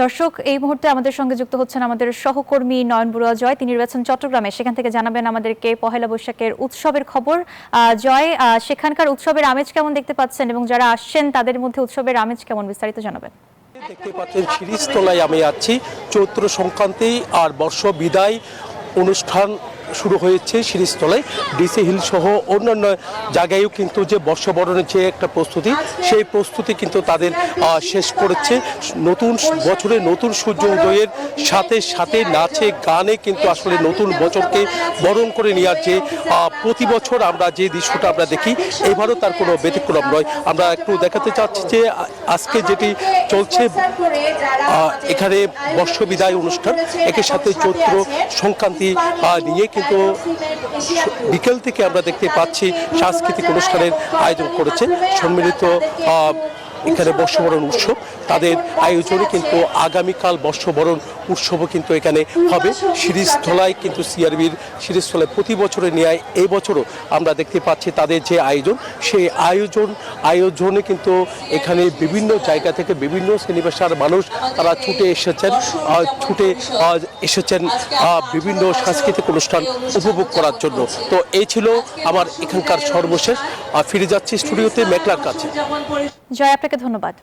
দর্শক, এই মুহূর্তে আমাদের সঙ্গে যুক্ত হচ্ছেন আমাদের সহকর্মী নয়ন বড়ুয়া জয়। তিনি রয়েছেন চট্টগ্রামে, সেখান থেকে জানাবেন আমাদেরকে পহেলা বৈশাখের উৎসবের খবর। জয়, সেখানকার উৎসবের আমেজ কেমন দেখতে পাচ্ছেন এবং যারা আসছেন তাদের মধ্যে উৎসবের আমেজ কেমন, বিস্তারিত জানাবেন। দেখতে পাচ্ছেন শিরিষতলায় আমি আছি। চৈত্র সংক্রান্তি আর বর্ষ বিদায় অনুষ্ঠান শুরু হয়েছে শিরিষতলায়। ডিসি হিল সহ অন্যান্য জায়গায়ও কিন্তু যে বর্ষবরণের যে একটা প্রস্তুতি, সেই প্রস্তুতি কিন্তু তাদের শেষ করেছে। নতুন বছরে নতুন সূর্য উদয়ের সাথে সাথে নাচে গানে কিন্তু আসলে নতুন বছরকে বরণ করে নেওয়ার যে প্রতি বছর আমরা যে দৃশ্যটা আমরা দেখি, এবারও তার কোনো ব্যতিক্রম নয়। আমরা একটু দেখাতে চাচ্ছি যে আজকে যেটি চলছে এখানে বর্ষ বিদায় অনুষ্ঠান, একের সাথে চৈত্র সংক্রান্তি নিয়ে কিন্তু বিকেল থেকে আমরা দেখতে পাচ্ছি সাংস্কৃতিক অনুষ্ঠানের আয়োজন করেছে সম্মিলিত এখানে বর্ষবরণ উৎসব। তাদের আয়োজনে কিন্তু আগামীকাল বর্ষবরণ উৎসবও কিন্তু এখানে হবে শিরিষতলায়। কিন্তু সিআরবির শিরিষতলায় প্রতি বছরের ন্যায় এই বছরও আমরা দেখতে পাচ্ছি তাদের যে আয়োজন, সেই আয়োজনে কিন্তু এখানে বিভিন্ন জায়গা থেকে বিভিন্ন শ্রেণী-পেশার মানুষ তারা ছুটে এসেছেন বিভিন্ন সাংস্কৃতিক অনুষ্ঠান উপভোগ করার জন্য। তো এই ছিল আমার এখানকার সর্বশেষ। ফিরে যাচ্ছি স্টুডিওতে মেঘলার কাছে। জয়, আপনাকে ধন্যবাদ।